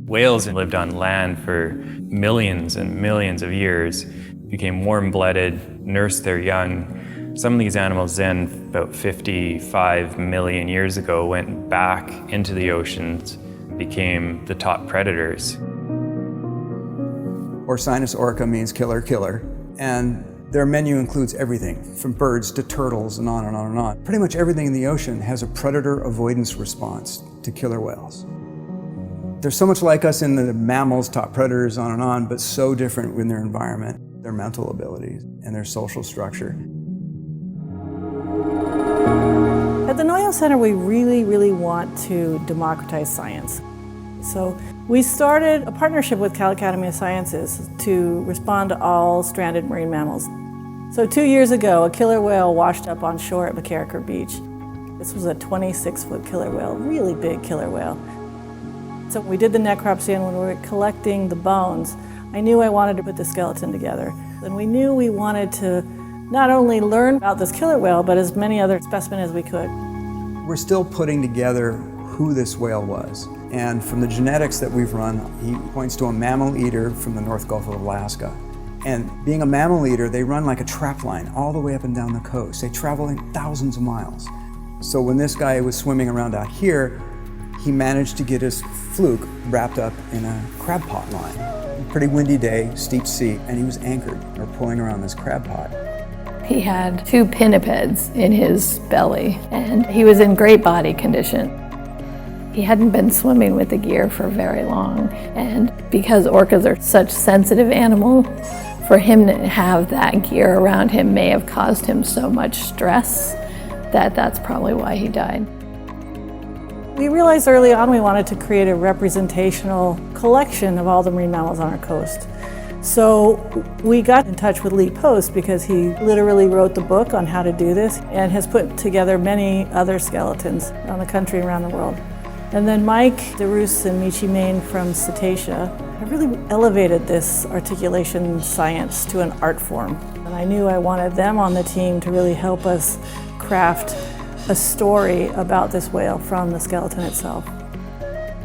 Whales lived on land for millions and millions of years, became warm-blooded, nursed their young. Some of these animals then, about 55 million years ago, went back into the oceans, became the top predators. Orcinus orca means killer, killer, and their menu includes everything, from birds to turtles and on and on and on. Pretty much everything in the ocean has a predator avoidance response to killer whales. They're so much like us in the mammals, top predators, on and on, but so different in their environment, their mental abilities, and their social structure. At the Noyo Center, we really want to democratize science. So we started a partnership with Cal Academy of Sciences to respond to all stranded marine mammals. So 2 years ago, a killer whale washed up on shore at McCarricker Beach. This was a 26-foot killer whale, really big killer whale. So we did the necropsy, and when we were collecting the bones, I knew I wanted to put the skeleton together. And we knew we wanted to not only learn about this killer whale, but as many other specimens as we could. We're still putting together who this whale was. And from the genetics that we've run, he points to a mammal eater from the North Gulf of Alaska. And being a mammal eater, they run like a trap line all the way up and down the coast. They travel in thousands of miles. So when this guy was swimming around out here, he managed to get his fluke wrapped up in a crab pot line. Pretty windy day, steep sea, and he was anchored or pulling around this crab pot. He had 2 pinnipeds in his belly, and he was in great body condition. He hadn't been swimming with the gear for very long, and because orcas are such sensitive animals, for him to have that gear around him may have caused him so much stress that that's probably why he died. We realized early on we wanted to create a representational collection of all the marine mammals on our coast. So we got in touch with Lee Post because he literally wrote the book on how to do this and has put together many other skeletons around the country, around the world. And then Mike DeRoos and Michi Main from Cetacea have really elevated this articulation science to an art form. And I knew I wanted them on the team to really help us craft a story about this whale from the skeleton itself.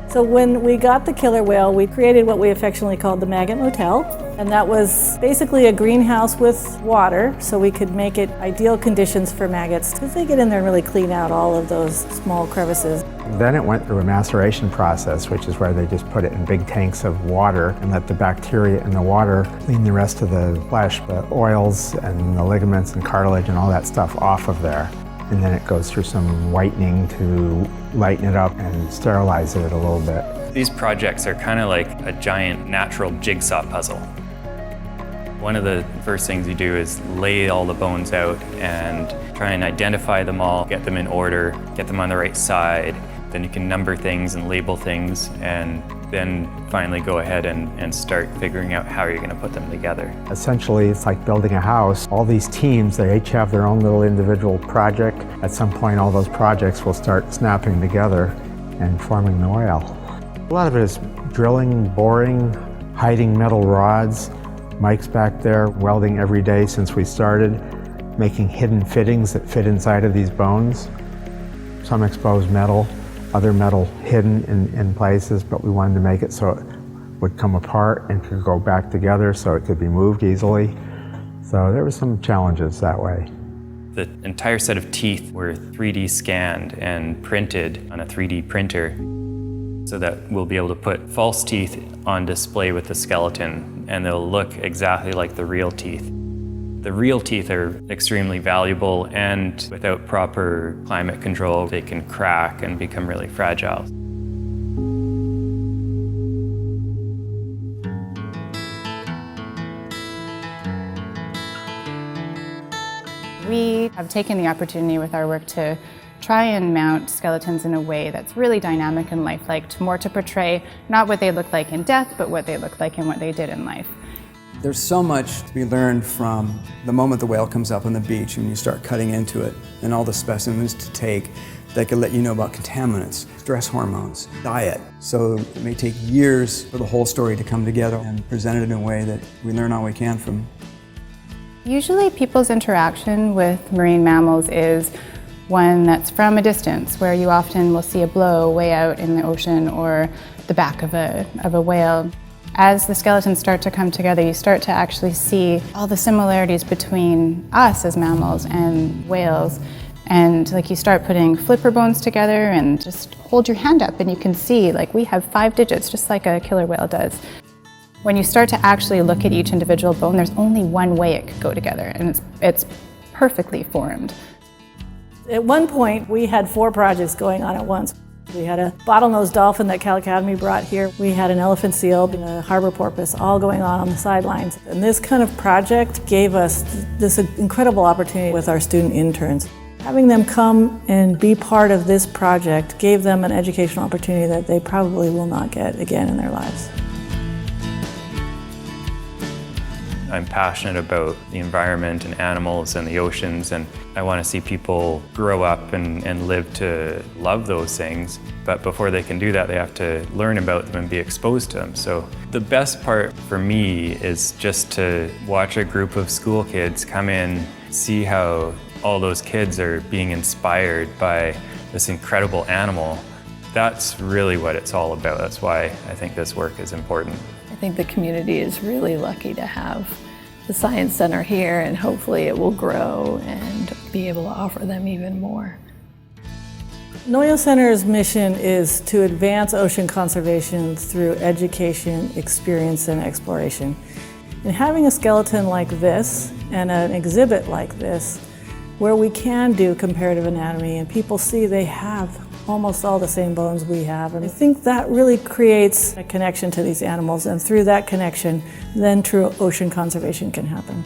So when we got the killer whale, we created what we affectionately called the Maggot Motel. And that was basically a greenhouse with water, so we could make it ideal conditions for maggots because they get in there and really clean out all of those small crevices. Then it went through a maceration process, which is where they just put it in big tanks of water and let the bacteria in the water clean the rest of the flesh, the oils and the ligaments and cartilage and all that stuff off of there. And then it goes through some whitening to lighten it up and sterilize it a little bit. These projects are kind of like a giant natural jigsaw puzzle. One of the first things you do is lay all the bones out and try and identify them all, get them in order, get them on the right side. Then you can number things and label things, and then finally go ahead and start figuring out how you're going to put them together. Essentially, it's like building a house. All these teams, they each have their own little individual project. At some point, all those projects will start snapping together and forming the whale. A lot of it is drilling, boring, hiding metal rods. Mike's back there welding every day since we started, making hidden fittings that fit inside of these bones. Some exposed metal, other metal hidden in places, but we wanted to make it so it would come apart and could go back together so it could be moved easily. So there were some challenges that way. The entire set of teeth were 3D scanned and printed on a 3D printer so that we'll be able to put false teeth on display with the skeleton, and they'll look exactly like the real teeth. The real teeth are extremely valuable, and without proper climate control, they can crack and become really fragile. We have taken the opportunity with our work to try and mount skeletons in a way that's really dynamic and lifelike, more to portray not what they look like in death, but what they look like and what they did in life. There's so much to be learned from the moment the whale comes up on the beach and you start cutting into it, and all the specimens to take that could let you know about contaminants, stress hormones, diet. So it may take years for the whole story to come together and present it in a way that we learn all we can from. Usually people's interaction with marine mammals is one that's from a distance, where you often will see a blow way out in the ocean or the back of a whale. As the skeletons start to come together, you start to actually see all the similarities between us as mammals and whales. And like you start putting flipper bones together and just hold your hand up and you can see like we have 5 digits just like a killer whale does. When you start to actually look at each individual bone, there's only one way it could go together, and it's perfectly formed. At one point, we had 4 projects going on at once. We had a bottlenose dolphin that Cal Academy brought here. We had an elephant seal and a harbor porpoise all going on the sidelines. And this kind of project gave us this incredible opportunity with our student interns. Having them come and be part of this project gave them an educational opportunity that they probably will not get again in their lives. I'm passionate about the environment and animals and the oceans, and I want to see people grow up and live to love those things. But before they can do that, they have to learn about them and be exposed to them. So the best part for me is just to watch a group of school kids come in, see how all those kids are being inspired by this incredible animal. That's really what it's all about. That's why I think this work is important. I think the community is really lucky to have the Science Center here, and hopefully it will grow and be able to offer them even more. Noyo Center's mission is to advance ocean conservation through education, experience, and exploration. And having a skeleton like this and an exhibit like this, where we can do comparative anatomy and people see they have almost all the same bones we have. And I think that really creates a connection to these animals, and through that connection, then true ocean conservation can happen.